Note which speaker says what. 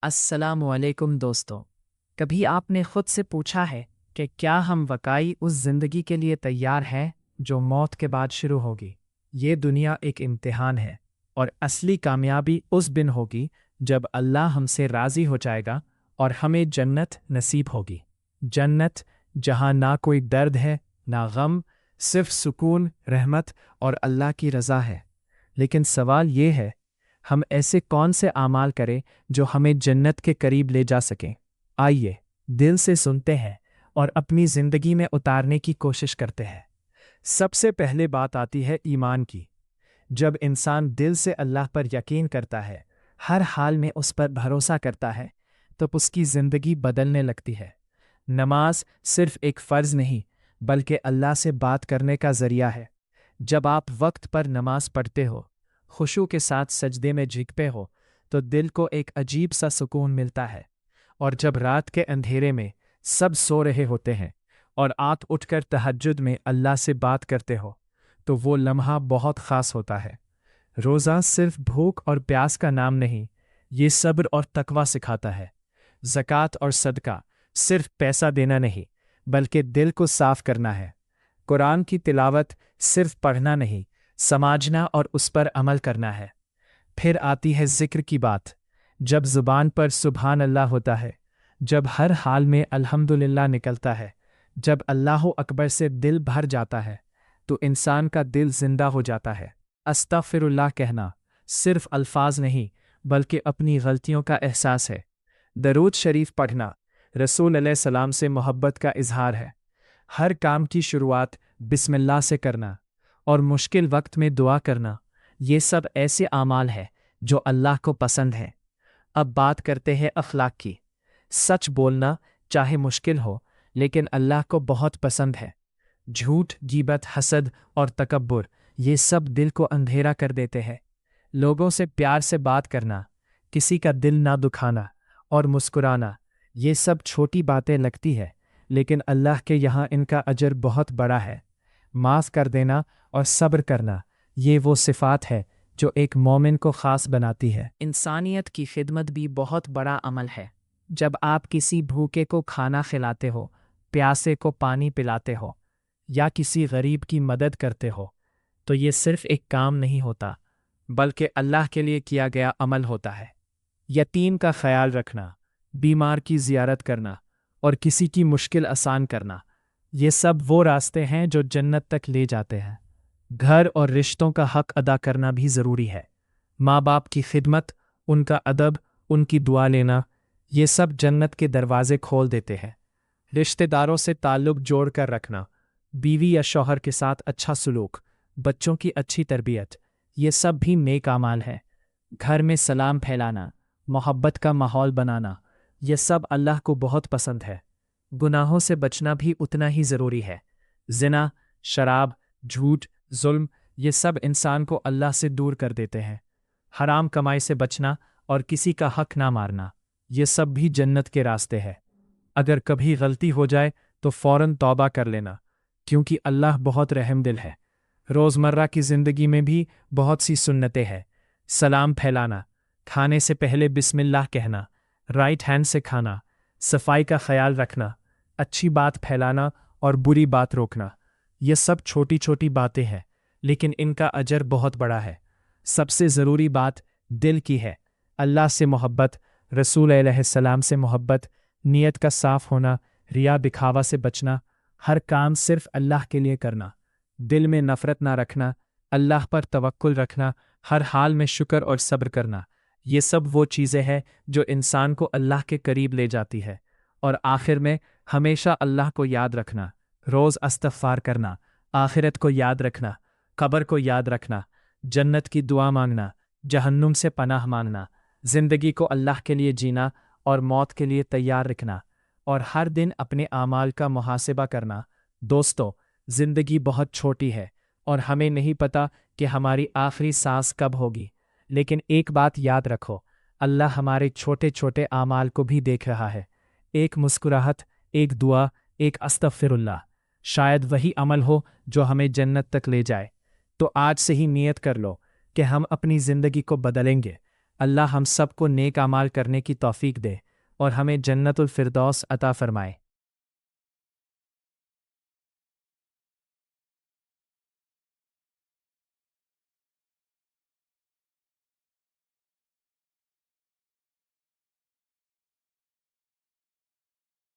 Speaker 1: السلام علیکم دوستوں، کبھی آپ نے خود سے پوچھا ہے کہ کیا ہم واقعی اس زندگی کے لیے تیار ہیں جو موت کے بعد شروع ہوگی؟ یہ دنیا ایک امتحان ہے اور اصلی کامیابی اس دن ہوگی جب اللہ ہم سے راضی ہو جائے گا اور ہمیں جنت نصیب ہوگی۔ جنت جہاں نہ کوئی درد ہے نہ غم، صرف سکون، رحمت اور اللہ کی رضا ہے۔ لیکن سوال یہ ہے، ہم ایسے کون سے اعمال کریں جو ہمیں جنت کے قریب لے جا سکیں؟ آئیے دل سے سنتے ہیں اور اپنی زندگی میں اتارنے کی کوشش کرتے ہیں۔ سب سے پہلے بات آتی ہے ایمان کی۔ جب انسان دل سے اللہ پر یقین کرتا ہے، ہر حال میں اس پر بھروسہ کرتا ہے، تو اس کی زندگی بدلنے لگتی ہے۔ نماز صرف ایک فرض نہیں بلکہ اللہ سے بات کرنے کا ذریعہ ہے۔ جب آپ وقت پر نماز پڑھتے ہو، خشوع کے ساتھ سجدے میں جھکتے ہو، تو دل کو ایک عجیب سا سکون ملتا ہے۔ اور جب رات کے اندھیرے میں سب سو رہے ہوتے ہیں اور آپ اٹھ کر تہجد میں اللہ سے بات کرتے ہو، تو وہ لمحہ بہت خاص ہوتا ہے۔ روزہ صرف بھوک اور پیاس کا نام نہیں، یہ صبر اور تقوی سکھاتا ہے۔ زکوٰۃ اور صدقہ صرف پیسہ دینا نہیں بلکہ دل کو صاف کرنا ہے۔ قرآن کی تلاوت صرف پڑھنا نہیں، سمجھنا اور اس پر عمل کرنا ہے۔ پھر آتی ہے ذکر کی بات۔ جب زبان پر سبحان اللہ ہوتا ہے، جب ہر حال میں الحمدللہ نکلتا ہے، جب اللہ اکبر سے دل بھر جاتا ہے، تو انسان کا دل زندہ ہو جاتا ہے۔ استغفر اللہ کہنا صرف الفاظ نہیں بلکہ اپنی غلطیوں کا احساس ہے۔ درود شریف پڑھنا رسول علیہ السلام سے محبت کا اظہار ہے۔ ہر کام کی شروعات بسم اللہ سے کرنا اور مشکل وقت میں دعا کرنا، یہ سب ایسے اعمال ہیں جو اللہ کو پسند ہیں۔ اب بات کرتے ہیں اخلاق کی۔ سچ بولنا چاہے مشکل ہو لیکن اللہ کو بہت پسند ہے۔ جھوٹ، غیبت، حسد اور تکبر، یہ سب دل کو اندھیرا کر دیتے ہیں۔ لوگوں سے پیار سے بات کرنا، کسی کا دل نہ دکھانا اور مسکرانا، یہ سب چھوٹی باتیں لگتی ہیں لیکن اللہ کے یہاں ان کا اجر بہت بڑا ہے۔ معاف کر دینا اور صبر کرنا، یہ وہ صفات ہے جو ایک مومن کو خاص بناتی ہے۔ انسانیت کی خدمت بھی بہت بڑا عمل ہے۔ جب آپ کسی بھوکے کو کھانا کھلاتے ہو، پیاسے کو پانی پلاتے ہو یا کسی غریب کی مدد کرتے ہو، تو یہ صرف ایک کام نہیں ہوتا بلکہ اللہ کے لیے کیا گیا عمل ہوتا ہے۔ یتیم کا خیال رکھنا، بیمار کی زیارت کرنا اور کسی کی مشکل آسان کرنا، یہ سب وہ راستے ہیں جو جنت تک لے جاتے ہیں۔ گھر اور رشتوں کا حق ادا کرنا بھی ضروری ہے۔ ماں باپ کی خدمت، ان کا ادب، ان کی دعا لینا، یہ سب جنت کے دروازے کھول دیتے ہیں۔ رشتہ داروں سے تعلق جوڑ کر رکھنا، بیوی یا شوہر کے ساتھ اچھا سلوک، بچوں کی اچھی تربیت، یہ سب بھی نیک اعمال ہیں۔ گھر میں سلام پھیلانا، محبت کا ماحول بنانا، یہ سب اللہ کو بہت پسند ہے۔ گناہوں سے بچنا بھی اتنا ہی ضروری ہے۔ زنا، شراب، جھوٹ، ظلم، یہ سب انسان کو اللہ سے دور کر دیتے ہیں۔ حرام کمائی سے بچنا اور کسی کا حق نہ مارنا، یہ سب بھی جنت کے راستے ہیں۔ اگر کبھی غلطی ہو جائے تو فوراً توبہ کر لینا، کیونکہ اللہ بہت رحم دل ہے۔ روزمرہ کی زندگی میں بھی بہت سی سنتیں ہیں۔ سلام پھیلانا، کھانے سے پہلے بسم اللہ کہنا، رائٹ ہینڈ سے کھانا، صفائی کا خیال رکھنا، اچھی بات پھیلانا اور بری بات روکنا، یہ سب چھوٹی چھوٹی باتیں ہیں لیکن ان کا اجر بہت بڑا ہے۔ سب سے ضروری بات دل کی ہے۔ اللہ سے محبت، رسول علیہ السلام سے محبت، نیت کا صاف ہونا، ریا دکھاوا سے بچنا، ہر کام صرف اللہ کے لیے کرنا، دل میں نفرت نہ رکھنا، اللہ پر توکل رکھنا، ہر حال میں شکر اور صبر کرنا، یہ سب وہ چیزیں ہیں جو انسان کو اللہ کے قریب لے جاتی ہے۔ اور آخر میں ہمیشہ اللہ کو یاد رکھنا، روز استغفار کرنا، آخرت کو یاد رکھنا، قبر کو یاد رکھنا، جنت کی دعا مانگنا، جہنم سے پناہ مانگنا، زندگی کو اللہ کے لیے جینا اور موت کے لیے تیار رکھنا، اور ہر دن اپنے اعمال کا محاسبہ کرنا۔ دوستو، زندگی بہت چھوٹی ہے اور ہمیں نہیں پتہ کہ ہماری آخری سانس کب ہوگی، لیکن ایک بات یاد رکھو، اللہ ہمارے چھوٹے چھوٹے اعمال کو بھی دیکھ رہا ہے۔ ایک مسکراہٹ، ایک دعا، ایک استغفر اللہ، شاید وہی عمل ہو جو ہمیں جنت تک لے جائے۔ تو آج سے ہی نیت کر لو کہ ہم اپنی زندگی کو بدلیں گے، اللہ ہم سب کو نیک اعمال کرنے کی توفیق دے اور ہمیں جنت الفردوس عطا فرمائے۔